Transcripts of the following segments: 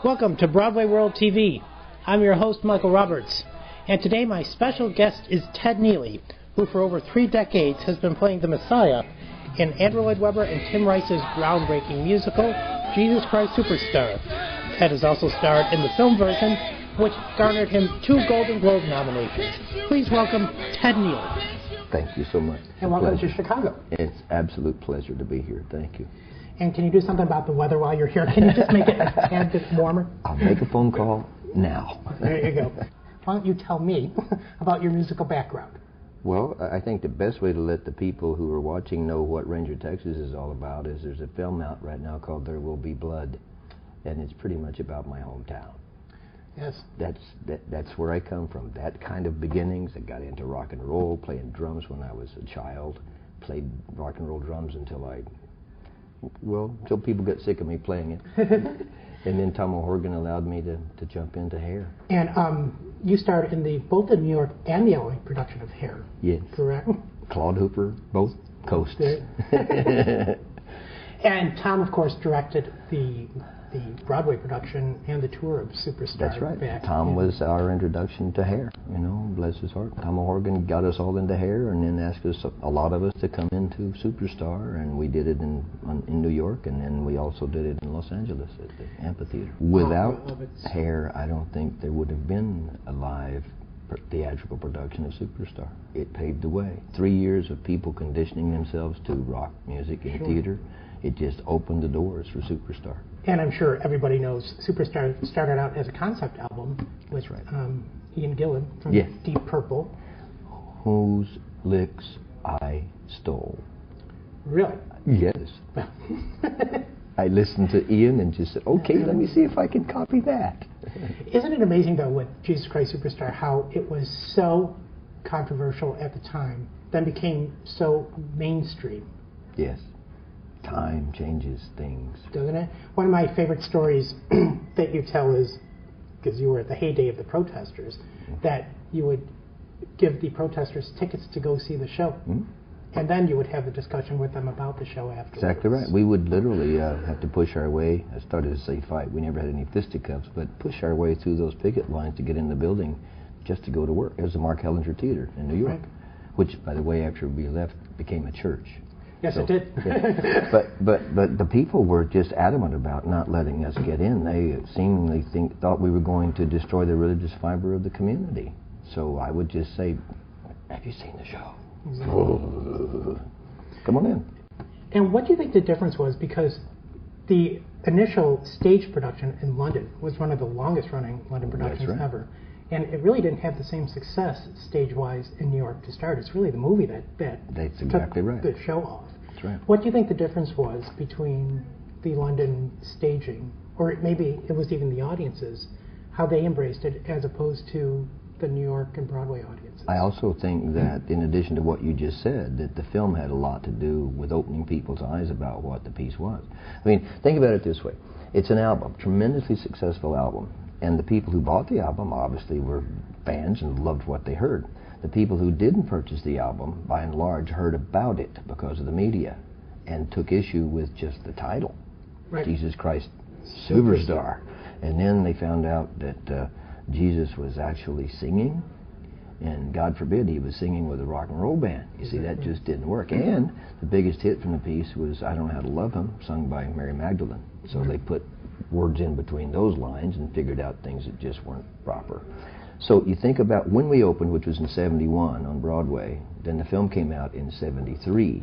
Welcome to BroadwayWorld TV. I'm your host, Michael Roberts, and today my special guest is Ted Neeley, who for over 3 decades has been playing the Messiah in Andrew Lloyd Webber and Tim Rice's groundbreaking musical, Jesus Christ Superstar. Ted has also starred in the film version, which garnered him 2 Golden Globe nominations. Please welcome Ted Neeley. Thank you so much. And welcome to Chicago. It's absolute pleasure to be here. Thank you. And can you do something about the weather while you're here? Can you just make it a tad bit warmer? I'll make a phone call now. There you go. Why don't you tell me about your musical background? Well, I think the best way to let the people who are watching know what Ranger, Texas is all about is there's a film out right now called There Will Be Blood, and it's pretty much about my hometown. Yes. That's where I come from. That kind of beginnings. I got into rock and roll, playing drums when I was a child. Played rock and roll drums until people got sick of me playing it. And then Tom O'Horgan allowed me to jump into Hair. And you starred in both the New York and the LA production of Hair. Yes. Correct? Claude Hooper, both coasts. And Tom, of course, directed the Broadway production and the tour of Superstar. That's right. Tom was our introduction to Hair, bless his heart. Tom O'Horgan got us all into Hair and then asked us, a lot of us, to come into Superstar, and we did it in New York, and then we also did it in Los Angeles at the amphitheater. Without Hair, I don't think there would have been a live theatrical production of Superstar. It paved the way. 3 years of people conditioning themselves to rock music and theater. It just opened the doors for Superstar. And I'm sure everybody knows Superstar started out as a concept album with Ian Gillan from Deep Purple. Whose licks I stole. Really? Yes. I listened to Ian and just said, okay, let me see if I can copy that. Isn't it amazing, though, with Jesus Christ Superstar, how it was so controversial at the time, then became so mainstream? Yes. Time changes things. Doesn't it? One of my favorite stories that you tell is, because you were at the heyday of the protesters, that you would give the protesters tickets to go see the show. And then you would have a discussion with them about the show afterwards. Exactly right. We would literally have to push our way. I started to say fight. We never had any fisticuffs, but push our way through those picket lines to get in the building just to go to work. It was the Mark Hellinger Theater in New York, which, by the way, after we left, became a church. Yes, it did. But the people were just adamant about not letting us get in. They seemingly thought we were going to destroy the religious fiber of the community. So I would just say, have you seen the show? Exactly. Come on in. And what do you think the difference was? Because the initial stage production in London was one of the longest running London productions ever. And it really didn't have the same success stage-wise in New York to start. It's really the movie that That's exactly took the show off. That's right. What do you think the difference was between the London staging, or maybe it was even the audiences, how they embraced it as opposed to the New York and Broadway audiences? I also think that, in addition to what you just said, that the film had a lot to do with opening people's eyes about what the piece was. I mean, think about it this way. It's an album, tremendously successful album. And the people who bought the album obviously were fans and loved what they heard. The people who didn't purchase the album, by and large, heard about it because of the media and took issue with just the title, Jesus Christ Superstar. And then they found out that Jesus was actually singing, and God forbid he was singing with a rock and roll band. You see, that just didn't work. And the biggest hit from the piece was I Don't Know How to Love Him, sung by Mary Magdalene. So they put words in between those lines and figured out things that just weren't proper. So you think about when we opened, which was in 71 on Broadway, then the film came out in 73.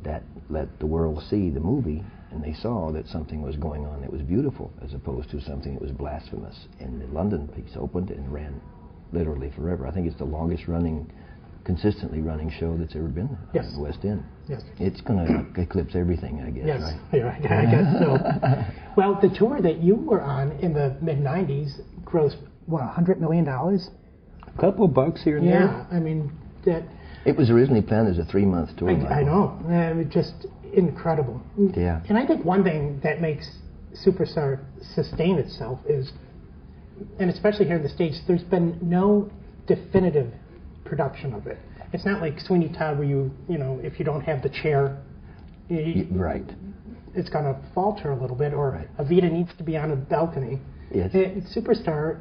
That let the world see the movie, and they saw that something was going on that was beautiful as opposed to something that was blasphemous. And the London piece opened and ran literally forever. I think it's the longest running, consistently running show that's ever been at the West End. Yes. It's going to eclipse everything, I guess, right? Yeah, I guess so. Well, the tour that you were on in the mid-'90s grossed, what, $100 million? A couple of bucks here and there. Yeah, I mean, that... It was originally planned as a 3-month tour. I know. Just incredible. Yeah. And I think one thing that makes Superstar sustain itself is, and especially here in the States, there's been no definitive production of it. It's not like Sweeney Todd where you know, if you don't have the chair... Right. it's going to falter a little bit, or Right. Evita needs to be on a balcony. Yes. Superstar,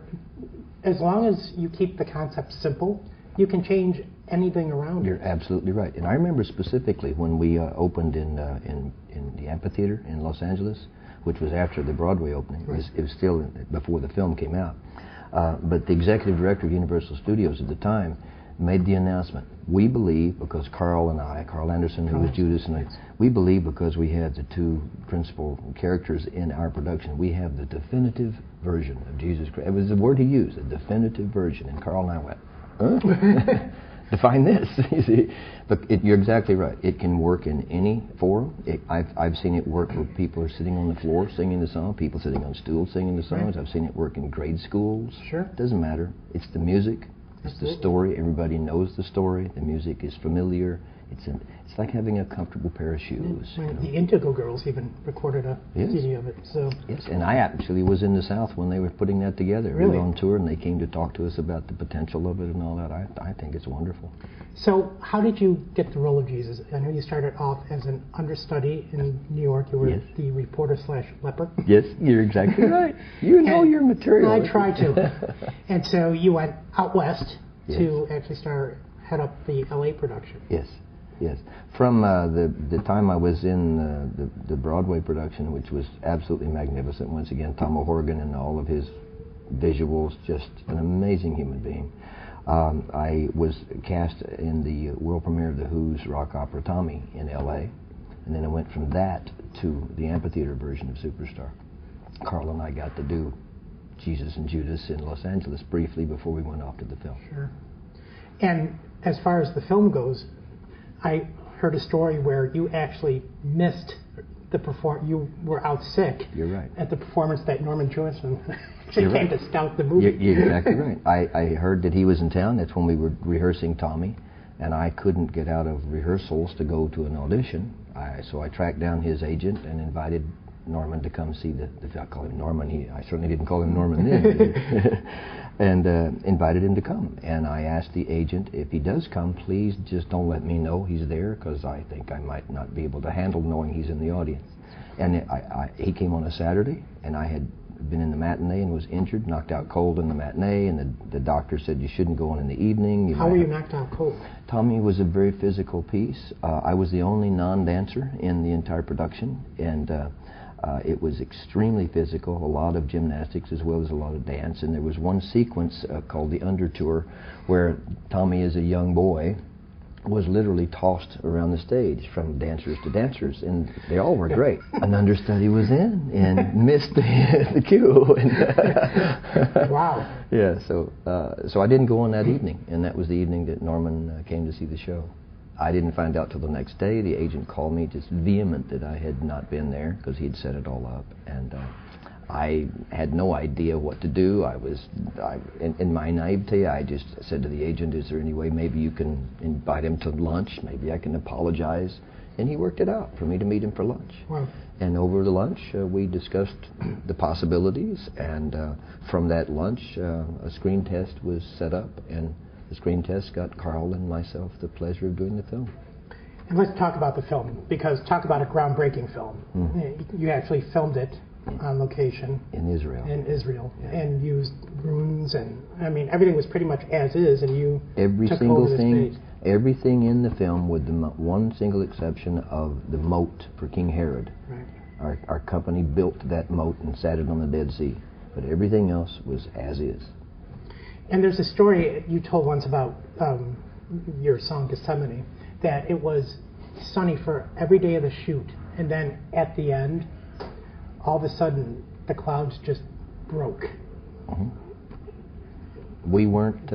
as long as you keep the concept simple, you can change anything around You're it. absolutely right. And I remember specifically when we opened in the amphitheater in Los Angeles, which was after the Broadway opening. Right. It was still before the film came out. But the executive director of Universal Studios at the time made the announcement. We believe, because Carl Anderson, who was Judas, and I, we believe because we had the two principal characters in our production, we have the definitive version of Jesus Christ. It was the word he used, a definitive version. And Carl and I went, huh? Define this. You see, but you're exactly right. It can work in any forum. I've seen it work where people are sitting on the floor singing the song, people sitting on stools singing the songs. I've seen it work in grade schools. Sure. It doesn't matter. It's the music. It's the story. Everybody knows the story. The music is familiar. It's like having a comfortable pair of shoes. Right. The Indigo Girls even recorded a CD of it. So yes, and I actually was in the South when they were putting that together. Really? We were on tour, and they came to talk to us about the potential of it and all that. I think it's wonderful. So how did you get the role of Jesus? I know you started off as an understudy in New York. You were Yes. the reporter/leper. Yes, you're exactly right. You know your material. I try to. And so you went out west Yes. to actually head up the LA production. Yes, yes. From the time I was in the Broadway production, which was absolutely magnificent. Once again, Tom O'Horgan and all of his visuals, just an amazing human being. I was cast in the world premiere of The Who's rock opera Tommy in L.A., and then I went from that to the amphitheater version of Superstar. Carl and I got to do Jesus and Judas in Los Angeles briefly before we went off to the film. Sure. And as far as the film goes, I heard a story where you actually missed the you were out sick. You're right. At the performance that Norman Jewison actually You're came right. to scout the movie. You're exactly right. I heard that he was in town. That's when we were rehearsing Tommy, and I couldn't get out of rehearsals to go to an audition. So I tracked down his agent and invited Norman to come see I call him Norman. I certainly didn't call him Norman then. And invited him to come. And I asked the agent, if he does come, please just don't let me know he's there, because I think I might not be able to handle knowing he's in the audience. And he came on a Saturday, and I had been in the matinee and was injured, knocked out cold in the matinee, and the doctor said you shouldn't go on in the evening. How were you knocked out cold? Tommy was a very physical piece. I was the only non-dancer in the entire production, and it was extremely physical, a lot of gymnastics as well as a lot of dance. And there was one sequence called the Under Tour where Tommy, as a young boy, was literally tossed around the stage from dancers to dancers, and they all were great. An understudy was in and missed the cue. Wow. Yeah, so I didn't go on that evening, and that was the evening that Norman came to see the show. I didn't find out till the next day. The agent called me just vehement that I had not been there because he'd set it all up, and I had no idea what to do. In my naivety, I just said to the agent, is there any way maybe you can invite him to lunch? Maybe I can apologize. And he worked it out for me to meet him for lunch. Wow. And over the lunch, we discussed the possibilities, and from that lunch, a screen test was set up, and the screen test got Carl and myself the pleasure of doing the film. And let's talk about the film, because talk about a groundbreaking film. You actually filmed it on location. In Israel. And used runes, and I mean, everything was pretty much as is, and you Every took single over the thing, space. everything in the film, with the one single exception of the moat for King Herod. Right. Our company built that moat and sat it on the Dead Sea, but everything else was as is. And there's a story you told once about your song Gethsemane, that it was sunny for every day of the shoot, and then at the end, all of a sudden, the clouds just broke. We weren't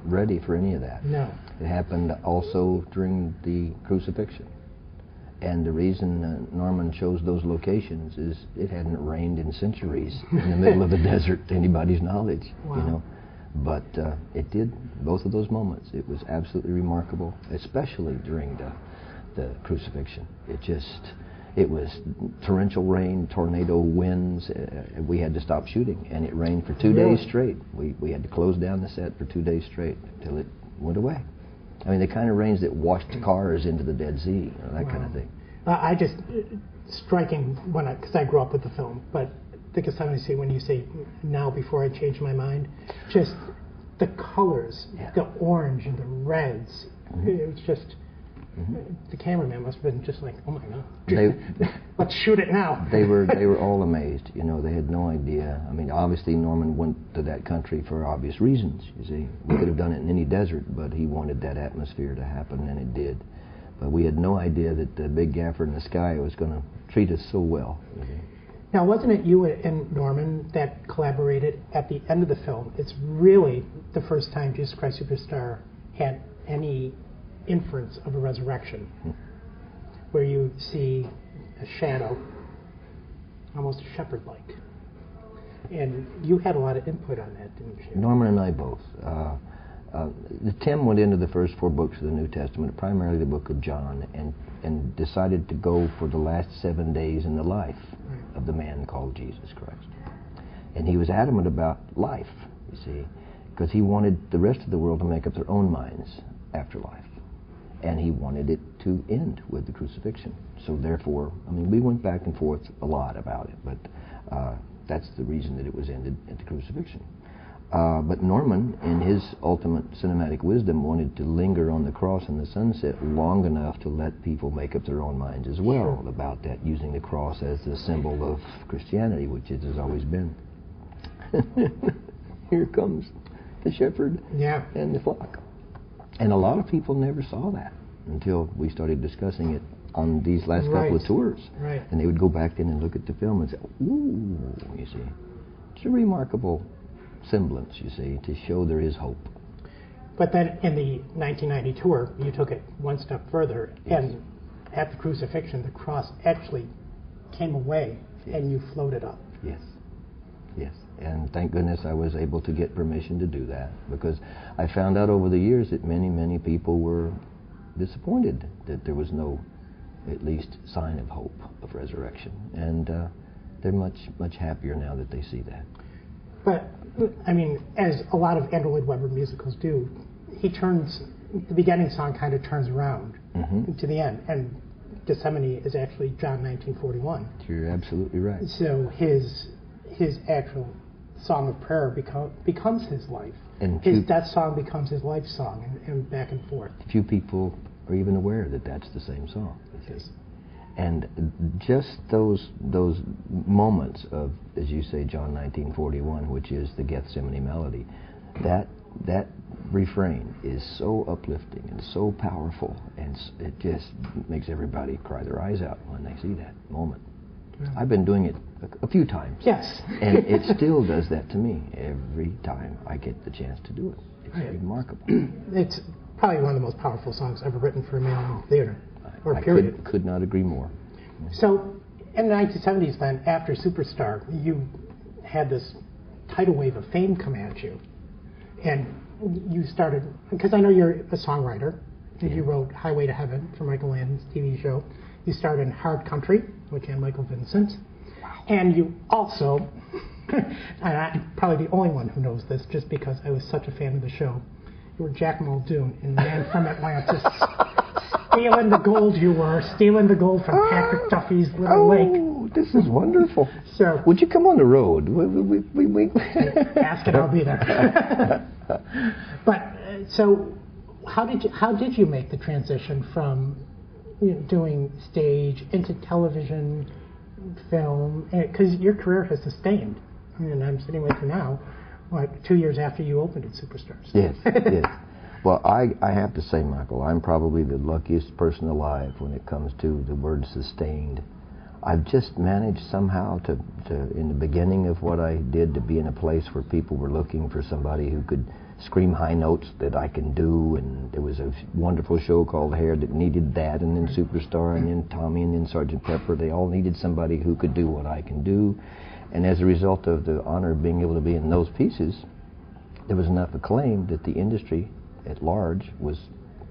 ready for any of that. No. It happened also during the crucifixion. And the reason Norman chose those locations is it hadn't rained in centuries in the middle of the desert to anybody's knowledge. Wow. You know. But it did, both of those moments. It was absolutely remarkable, especially during the crucifixion. It was torrential rain, tornado winds. We had to stop shooting, and it rained for 2 days straight. We had to close down the set for 2 days straight until it went away. I mean, the kind of rains that washed cars into the Dead Sea, that kind of thing. I just striking because I grew up with the film, but I think it's time to say when you say now before I change my mind, just the colors, the orange and the reds. It was just the cameraman must have been just like, oh my God, let's shoot it now. They were all amazed. You know, they had no idea. I mean, obviously Norman went to that country for obvious reasons. You see, we could have done it in any desert, but he wanted that atmosphere to happen, and it did. But we had no idea that the big gaffer in the sky was going to treat us so well. You see. Now, wasn't it you and Norman that collaborated at the end of the film? It's really the first time Jesus Christ Superstar had any inference of a resurrection, where you see a shadow, almost shepherd-like. And you had a lot of input on that, didn't you? Norman and I both. Tim went into the first 4 books of the New Testament, primarily the book of John, and decided to go for the last 7 days in the life of the man called Jesus Christ. And he was adamant about life, you see, because he wanted the rest of the world to make up their own minds after life. And he wanted it to end with the crucifixion. So therefore, I mean, we went back and forth a lot about it, but that's the reason that it was ended at the crucifixion. But Norman, in his ultimate cinematic wisdom, wanted to linger on the cross and the sunset long enough to let people make up their own minds as well about that, using the cross as the symbol of Christianity, which it has always been. Here comes the shepherd and the flock. And a lot of people never saw that until we started discussing it on these last couple of tours. Right. And they would go back in and look at the film and say, ooh, you see. It's a remarkable semblance, you see, to show there is hope. But then in the 1990 tour, you took it one step further, and at the crucifixion, the cross actually came away, and you floated up. Yes. Yes. And thank goodness I was able to get permission to do that, because I found out over the years that many, many people were disappointed that there was no, at least, sign of hope of resurrection. And they're much, much happier now that they see that. But, I mean, as a lot of Andrew Lloyd Webber musicals do, the beginning song kind of turns around to the end. And Gethsemane is actually John 19:41. You're absolutely right. So his actual song of prayer becomes his life. And his death song becomes his life song, and back and forth. Few people are even aware that that's the same song. Yes. And just those moments of, as you say, John 19:41, which is the Gethsemane melody, that refrain is so uplifting and so powerful, and it just makes everybody cry their eyes out when they see that moment. I've been doing it a few times. Yes. And it still does that to me every time I get the chance to do it. It's remarkable. It's probably one of the most powerful songs ever written for a male in theater, or period. I could not agree more. So, in the 1970s then, after Superstar, you had this tidal wave of fame come at you. And you started, because I know you're a songwriter, and you wrote Highway to Heaven for Michael Landon's TV show. You starred in Hard Country, which had Michael Vincent. Wow. And you also, and I'm probably the only one who knows this, just because I was such a fan of the show, you were Jack Muldoon in Man from Atlantis. Stealing the gold stealing the gold from Patrick Duffy's Little Lake. Oh, this is wonderful. So, would you come on the road? We ask it, I'll be there. But, so, how did you make the transition from doing stage into television, film? Because your career has sustained. And I'm sitting with you now, 2 years after you opened at Superstars. Yes, yes. Well, I have to say, Michael, I'm probably the luckiest person alive when it comes to the word sustained. I've just managed somehow to in the beginning of what I did, to be in a place where people were looking for somebody who could scream high notes that I can do, and there was a wonderful show called Hair that needed that, and then Superstar, and then Tommy, and then Sgt. Pepper. They all needed somebody who could do what I can do. And as a result of the honor of being able to be in those pieces, there was enough acclaim that the industry at large was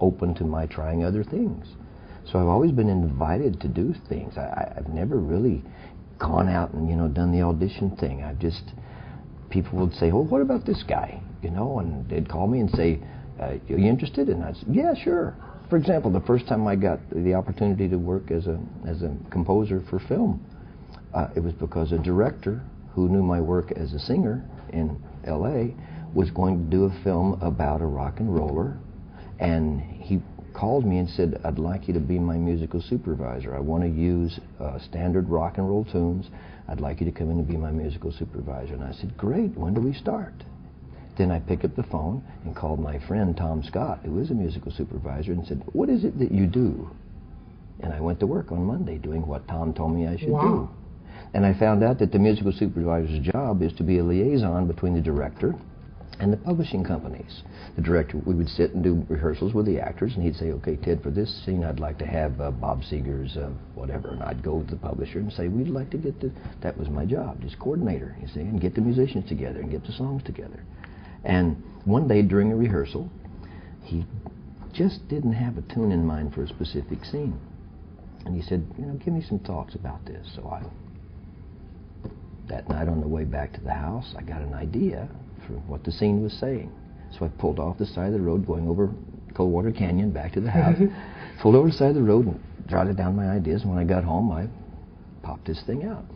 open to my trying other things. So I've always been invited to do things. I've never really gone out and done the audition thing. People would say, "Oh, what about this guy?" And they'd call me and say, "Are you interested?" And I'd say, "Yeah, sure." For example, the first time I got the opportunity to work as a composer for film, it was because a director who knew my work as a singer in L.A. was going to do a film about a rock and roller, and he called me and said, I'd like you to be my musical supervisor. I want to use standard rock and roll tunes. I'd like you to come in and be my musical supervisor. And I said, great, when do we start? Then I picked up the phone and called my friend Tom Scott, who is a musical supervisor, and said, what is it that you do? And I went to work on Monday doing what Tom told me I should do. And I found out that the musical supervisor's job is to be a liaison between the director and the publishing companies. The director, we would sit and do rehearsals with the actors, and he'd say, okay, Ted, for this scene I'd like to have Bob Seger's whatever, and I'd go to the publisher and say, we'd like to get the, that was my job, just coordinator, you see, and get the musicians together and get the songs together. And one day during a rehearsal, he just didn't have a tune in mind for a specific scene. And he said, you know, give me some thoughts about this. So that night on the way back to the house, I got an idea for what the scene was saying. So I pulled off the side of the road going over Coldwater Canyon back to the house, pulled over the side of the road and jotted down my ideas. And when I got home, I popped this thing out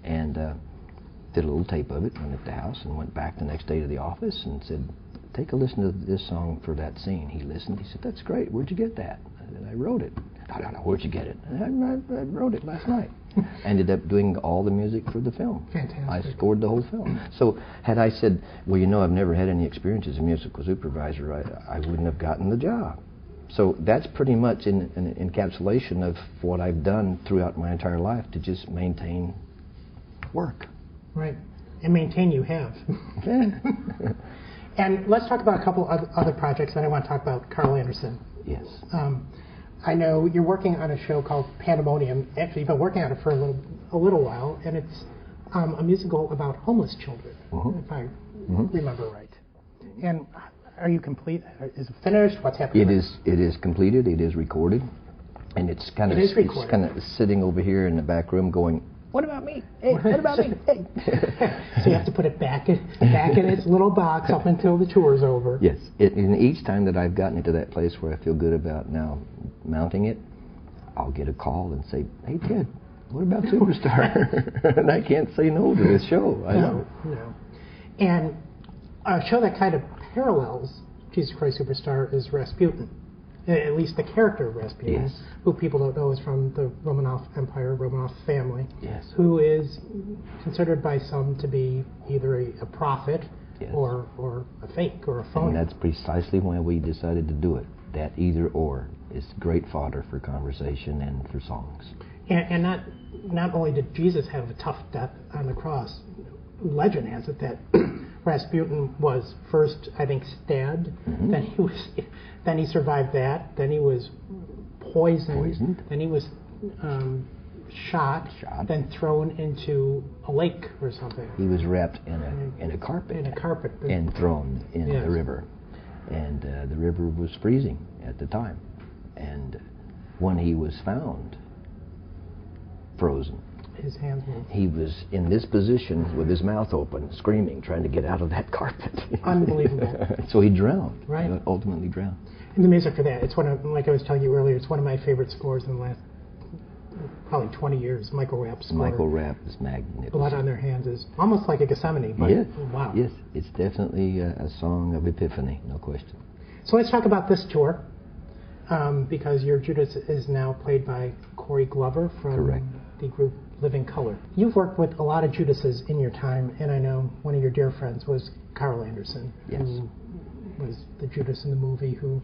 and did a little tape of it, went at the house, and went back the next day to the office and said, take a listen to this song for that scene. He listened. He said, that's great. Where'd you get that? And I wrote it. I don't know. Where'd you get it? I wrote it last night. Ended up doing all the music for the film. Fantastic. I scored the whole film. So had I said, well, you know, I've never had any experience as a musical supervisor, I wouldn't have gotten the job. So that's pretty much an encapsulation of what I've done throughout my entire life to just maintain work. Right. And maintain you have. And let's talk about a couple of other projects, and I want to talk about Carl Anderson. Yes. I know you're working on a show called Pandemonium. Actually, you've been working on it for a little while, and it's a musical about homeless children, if I remember right. And are you complete? Is it finished? What's happening? It is completed. It is recorded, and it's kind of sitting over here in the back room going, what about me? Hey, what about me? Hey. So you have to put it back in its little box up until the tour's over. Yes. And each time that I've gotten into that place where I feel good about now mounting it, I'll get a call and say, hey, Ted, what about Superstar? And I can't say no to this show. I know. No. And a show that kind of parallels Jesus Christ Superstar is Rasputin. At least the character of Rasputin, yes, who people don't know is from the Romanov Empire, Romanov family, yes, who is considered by some to be either a prophet, yes, or a fake or a phony. And that's precisely why we decided to do it. That either or is great fodder for conversation and for songs. And not only did Jesus have a tough death on the cross, legend has it that Rasputin was first, I think, stabbed. Then he survived that. Then he was poisoned. Then he was shot. Then thrown into a lake or something. He was wrapped in a carpet. And thrown in the river. And the river was freezing at the time. And when he was found frozen, his hands moved. He was in this position with his mouth open, screaming, trying to get out of that carpet. Unbelievable. So he drowned. Right. He ultimately drowned. And the music for that, it's one of, like I was telling you earlier, it's one of my favorite scores in the last probably 20 years. Michael Rapp's score. Michael Rapp is magnificent. Blood on Their Hands is almost like a Gethsemane, but yes. Wow. Yes, it's definitely a song of epiphany, no question. So let's talk about this tour, because your Judas is now played by Corey Glover from the group Living Color. You've worked with a lot of Judases in your time, and I know one of your dear friends was Carl Anderson, yes, who was the Judas in the movie, who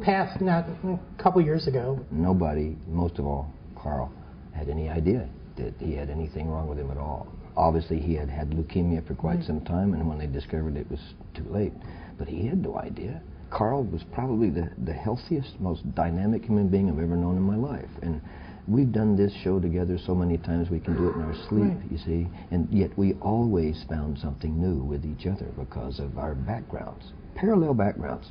passed not a couple years ago. Nobody, most of all Carl, had any idea that he had anything wrong with him at all. Obviously he had had leukemia for quite some time, and when they discovered it was too late. But he had no idea. Carl was probably the healthiest, most dynamic human being I've ever known in my life. And we've done this show together so many times we can do it in our sleep, you see. And yet we always found something new with each other because of our backgrounds, parallel backgrounds.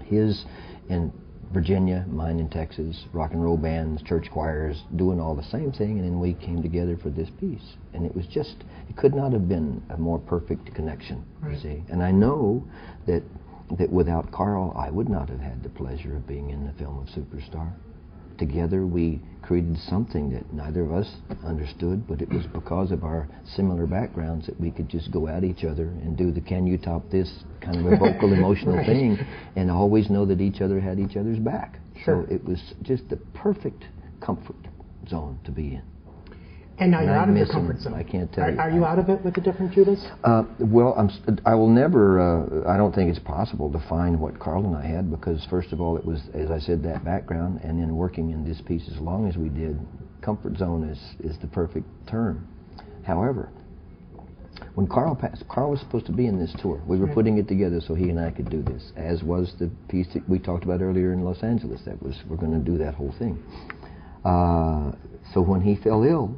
His in Virginia, mine in Texas, rock and roll bands, church choirs, doing all the same thing, and then we came together for this piece. And it was just, it could not have been a more perfect connection, you see. And I know that that without Carl, I would not have had the pleasure of being in the film of Superstar. Together we created something that neither of us understood, but it was because of our similar backgrounds that we could just go at each other and do the can you top this kind of a vocal emotional Right. thing and always know that each other had each other's back. Sure. So it was just the perfect comfort zone to be in. And now you're out of your miss comfort him. zone. I can't tell you. Are you out of it with the different Judas? Well, I will never, I don't think it's possible to find what Carl and I had, because first of all, it was, as I said, that background, and then working in this piece as long as we did, comfort zone is the perfect term. However, when Carl passed, Carl was supposed to be in this tour. We were putting it together so he and I could do this, as was the piece that we talked about earlier in Los Angeles. We're going to do that whole thing. So when he fell ill,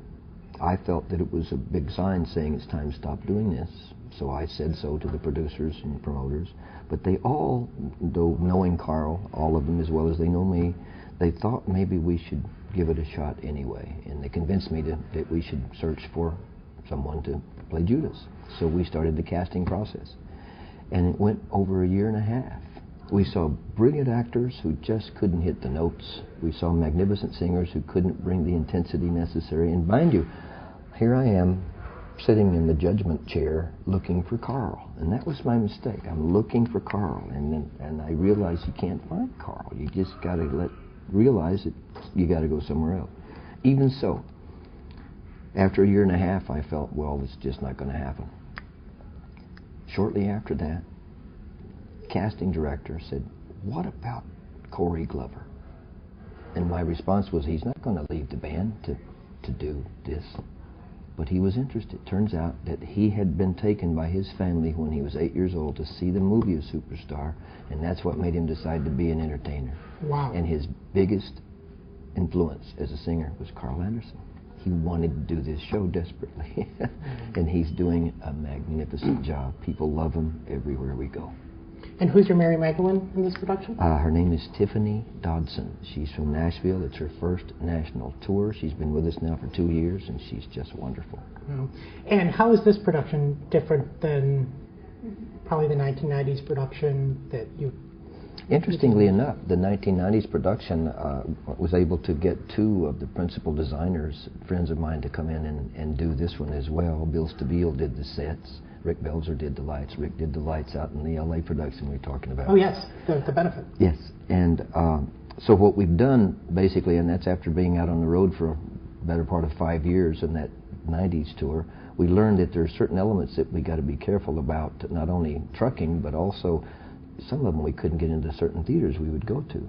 I felt that it was a big sign saying it's time to stop doing this. So I said so to the producers and promoters. But they all, though knowing Carl, all of them as well as they know me, they thought maybe we should give it a shot anyway. And they convinced me that we should search for someone to play Judas. So we started the casting process. And it went over a year and a half. We saw brilliant actors who just couldn't hit the notes. We saw magnificent singers who couldn't bring the intensity necessary. And mind you, here I am sitting in the judgment chair looking for Carl. And that was my mistake. I'm looking for Carl. And I realized you can't find Carl. You just got to realize that you got to go somewhere else. Even so, after a year and a half, I felt, well, it's just not going to happen. Shortly after that, casting director said, what about Corey Glover? And my response was, he's not going to leave the band to do this. But he was interested. Turns out that he had been taken by his family when he was 8 years old to see the movie of Superstar, and that's what made him decide to be an entertainer. Wow. And his biggest influence as a singer was Carl Anderson. He wanted to do this show desperately. And he's doing a magnificent job. People love him everywhere we go. And who's your Mary Magdalene in this production? Her name is Tiffany Dodson. She's from Nashville. It's her first national tour. She's been with us now for 2 years, and she's just wonderful. Oh. And how is this production different than probably the 1990s production that you... Interestingly enough, the 1990s production was able to get two of the principal designers, friends of mine, to come in and do this one as well. Bill Stabile did the sets. Rick Belzer did the lights. Rick did the lights out in the LA production we were talking about. Oh, yes, the benefit. Yes, and so what we've done, basically, and that's after being out on the road for a better part of 5 years in that 90s tour, we learned that there are certain elements that we got to be careful about, not only trucking, but also some of them we couldn't get into certain theaters we would go to.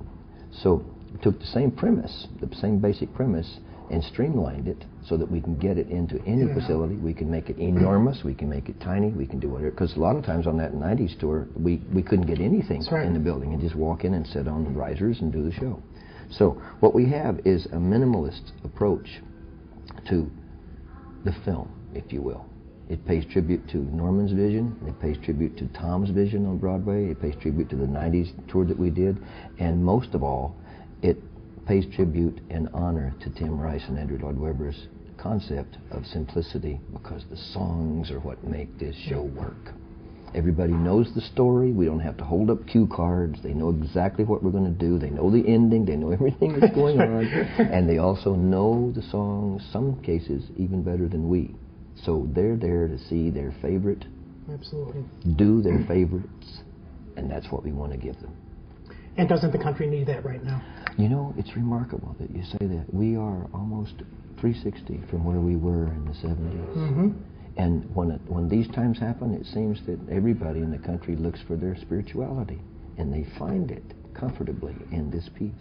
So we took the same premise, the same basic premise, and streamlined it so that we can get it into any facility. We can make it enormous, we can make it tiny, we can do whatever. Because a lot of times on that 90s tour, we couldn't get anything in the building and just walk in and sit on the risers and do the show. So what we have is a minimalist approach to the film, if you will. It pays tribute to Norman's vision, it pays tribute to Tom's vision on Broadway, it pays tribute to the 90s tour that we did, and most of all, it pays tribute and honor to Tim Rice and Andrew Lloyd Webber's concept of simplicity, because the songs are what make this show work. Everybody knows the story. We don't have to hold up cue cards. They know exactly what we're going to do. They know the ending. They know everything that's going on. And they also know the songs, some cases, even better than we. So they're there to see their favorite, do their favorites, and that's what we want to give them. And doesn't the country need that right now? You know, it's remarkable that you say that. We are almost 360 from where we were in the 70s. Mm-hmm. And when these times happen, it seems that everybody in the country looks for their spirituality, and they find it comfortably in this piece.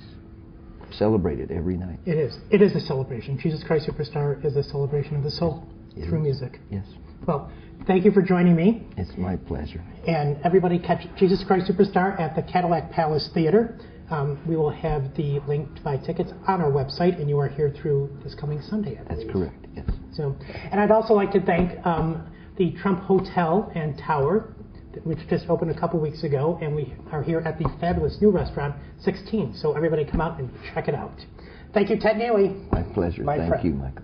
Celebrate it every night. It is. It is a celebration. Jesus Christ Superstar is a celebration of the soul through music. Yes. Well, thank you for joining me. It's my pleasure. And everybody catch Jesus Christ Superstar at the Cadillac Palace Theatre. We will have the link to buy tickets on our website, and you are here through this coming Sunday, I believe. That's correct, yes. So, and I'd also like to thank the Trump Hotel and Tower, which just opened a couple weeks ago, and we are here at the fabulous new restaurant, 16. So everybody come out and check it out. Thank you, Ted Neeley. My pleasure. Thank you, Michael.